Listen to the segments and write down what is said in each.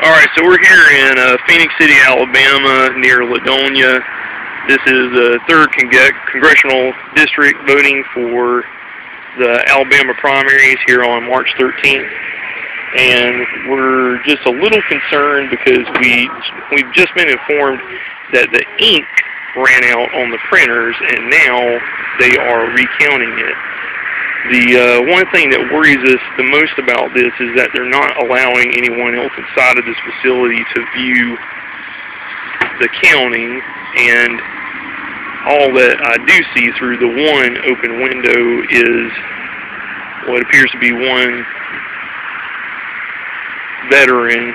Alright, so we're here in Phoenix City, Alabama, near Ladonia. This is the 3rd Congressional District voting for the Alabama primaries here on March 13th. And we're just a little concerned because we've just been informed that the ink ran out on the printers and now they are recounting it. The one thing that worries us the most about this is that they're not allowing anyone else inside of this facility to view the counting, and all that I do see through the one open window is what appears to be one veteran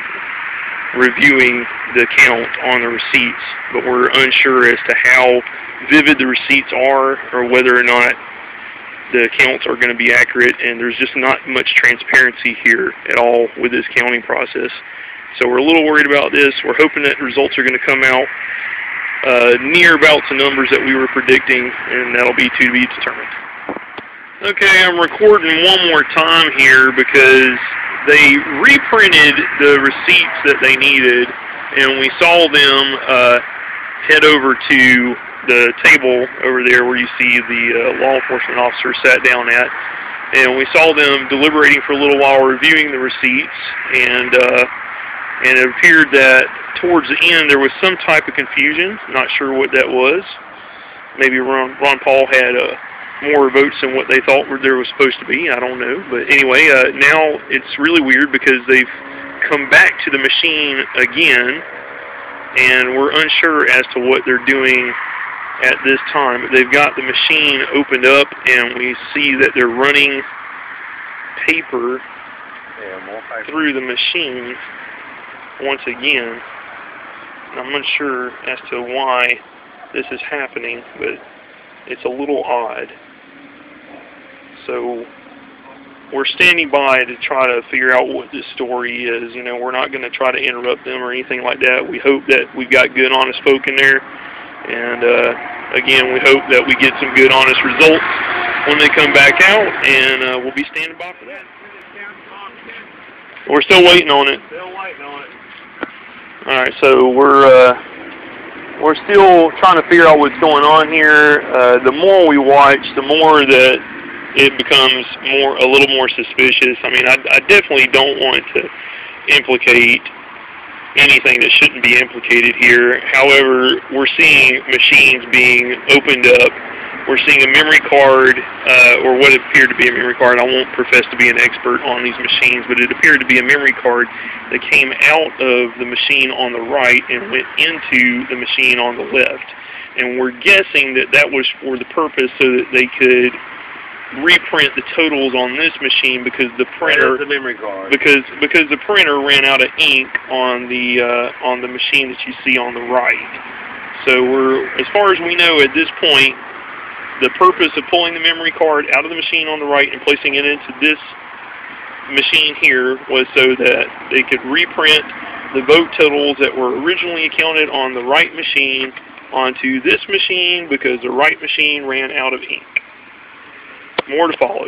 reviewing the count on the receipts, but we're unsure as to how vivid the receipts are or whether or not the counts are going to be accurate, and there's just not much transparency here at all with this counting process. So we're a little worried about this. We're hoping that the results are going to come out near about the numbers that we were predicting, and that'll be to be determined. Okay, I'm recording one more time here because they reprinted the receipts that they needed, and we saw them head over to the table over there where you see the law enforcement officer sat down at, and we saw them deliberating for a little while, reviewing the receipts, and it appeared that towards the end there was some type of confusion. Not sure what that was. Maybe Ron Paul had more votes than what they thought there was supposed to be. I don't know. But anyway, now it's really weird because they've come back to the machine again, and we're unsure as to what they're doing at this time. They've got the machine opened up, and we see that they're running paper through the machine once again. And I'm unsure as to why this is happening, but it's a little odd. So we're standing by to try to figure out what this story is. You know, we're not going to try to interrupt them or anything like that. We hope that we've got good, honest folk in there. And again, we hope that we get some good, honest results when they come back out, and we'll be standing by for that. We're still waiting on it. All right, so we're still trying to figure out what's going on here. The more we watch, the more that it becomes a little more suspicious. I mean, I definitely don't want to implicate anything that shouldn't be implicated here. However, we're seeing machines being opened up. We're seeing a memory card, or what appeared to be a memory card. I won't profess to be an expert on these machines, but it appeared to be a memory card that came out of the machine on the right and went into the machine on the left. And we're guessing that that was for the purpose so that they could reprint the totals on this machine because the printer, the memory card, because the printer ran out of ink on the machine that you see on the right. So as far as we know at this point, the purpose of pulling the memory card out of the machine on the right and placing it into this machine here was so that they could reprint the vote totals that were originally accounted on the right machine onto this machine because the right machine ran out of ink. More to follow.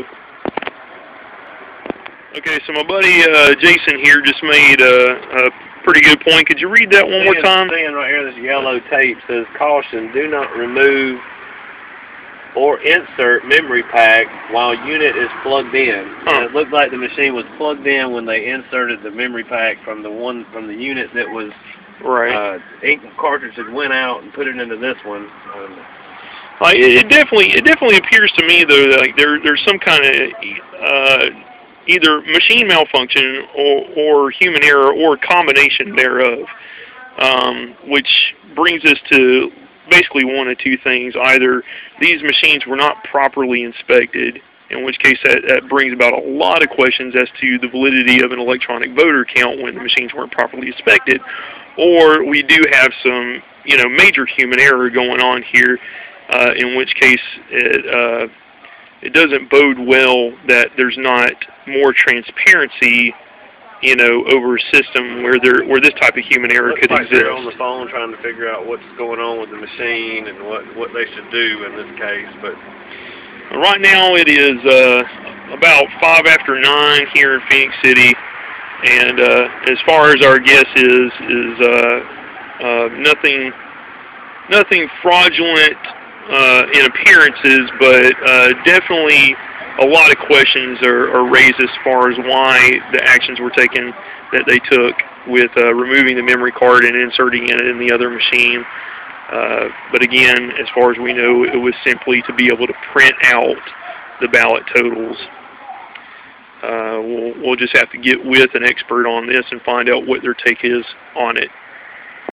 Okay, so my buddy Jason here just made a pretty good point. Could you read that one more time? Seeing right here, this yellow tape says, "Caution, do not remove or insert memory pack while unit is plugged in." And it looked like the machine was plugged in when they inserted the memory pack from the unit that was ink cartridges went out and put it into this one. It definitely appears to me though that like there's some kind of either machine malfunction or human error or a combination thereof, which brings us to basically one of two things. Either these machines were not properly inspected, in which case that brings about a lot of questions as to the validity of an electronic voter count when the machines weren't properly inspected, or we do have some major human error going on here. In which case it doesn't bode well that there's not more transparency, over a system where this type of human error could exist. They're on the phone trying to figure out what's going on with the machine and what they should do in this case. But right now it is about 9:05 here in Phoenix City. And as far as our guess is nothing fraudulent in appearances, but definitely a lot of questions are raised as far as why the actions were taken that they took with removing the memory card and inserting it in the other machine. But again, as far as we know, it was simply to be able to print out the ballot totals. We'll just have to get with an expert on this and find out what their take is on it.